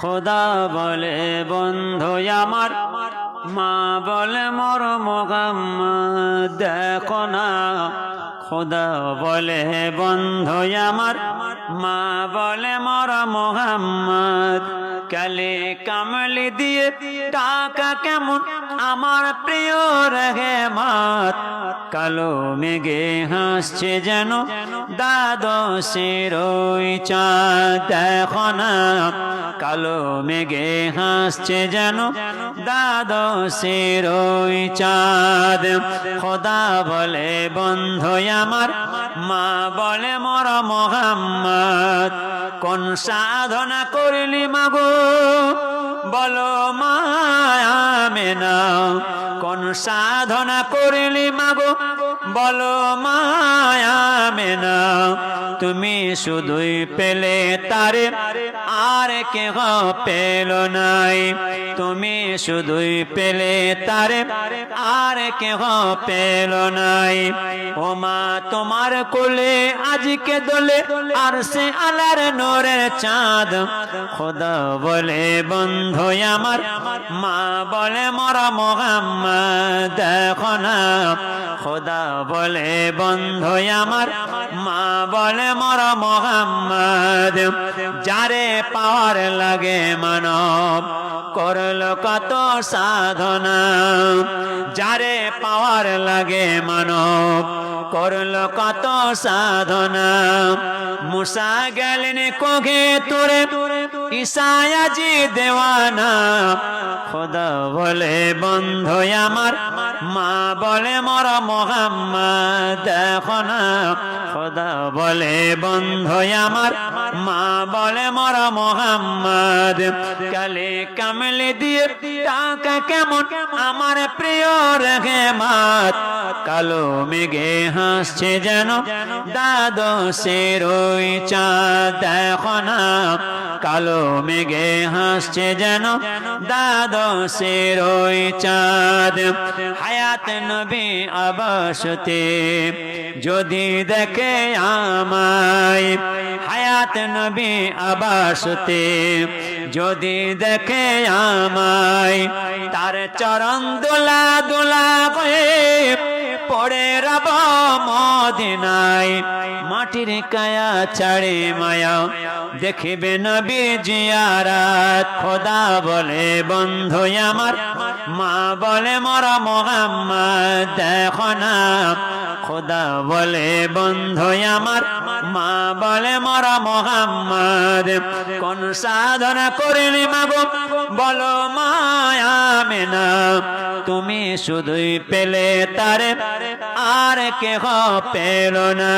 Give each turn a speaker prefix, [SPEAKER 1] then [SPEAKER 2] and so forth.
[SPEAKER 1] খোদা বলে বন্ধু আমার, মা বলে মোর মোহাম্মদ। দেখো না খোদা বলে বন্ধু আমার, মা বলে মোর মোহাম্মদ। কালে কামলি দিয়ে টাকা কেমন আমার প্রিয় রহমত। কালো মেঘে হাসছে যেন দ্বাদশের ওই চাঁদ। দেখো না কালো মেঘে হাসছে যেন দ্বাদশের ওই চাঁদ। খোদা বলে বন্ধু আমার, মা বলে মোর মোহাম্মদ। কোন সাধনা করলি মাগো বলো মা আমেনা, কোন সাধনা করলি মাগো বলো মা আমেনা। তুমি শুধুই পেলে তারে আর কেহ পেল নাই, তুমি শুধুই পেলে তারে আর কেহ পেল নাই। ও মা তোমার কোলে আজকে দোলে আর সে আলার নূরের চাঁদ। খোদা বলে বন্ধু আমার, মা বলে মোর মোহাম্মদ। দেখো না খোদা বলে বন্ধু আমার, মা বলে মোর মোহাম্মদ। যারে পাওয়ার লাগে মানব করল কত সাধনা, যারে পাওয়ার লাগে মানব করল কত সাধনা। মুসা গেলেন কোঘে তোরে ঈসায়াজি দেওয়ানা। খোদা বলে বন্ধু আমার, মা বলে মোর মোহাম্মদ। দেখো না খোদা বলে বন্ধু আমার, মা বলে মোর মোহাম্মদ। কালে কামলে দিয়ে টাকা কেমন আমার প্রিয় রহমত। কালো মেঘে হাসছে যেন দ্বাদশের ওই চাঁদ। দেখো না কালো মেঘে হাসছে যেন দ্বাদশের ওই চাঁদ। হায়াত নবী আবাসতে যদি দেখে আমায়, হায়াত নবী আবাসতে যদি দেখে আমায়। তার চরণ দোলা দোলা হয়ে পড়ে রব মদিনায়। মাটির কায়া ছাড়ে মায়া দেখিবে নবী জিয়ারাত। খোদা বলে বন্ধু আমার, মা বলে মোর মোহাম্মদ। দেখো না খোদা বলে বন্ধু আমার, মা বলে মোর মোহাম্মদ। কোন সাধনা করিলি মাগো বলো মা আমেনা। তুমি শুধুই পেলে তারে আর কেহ পেল না।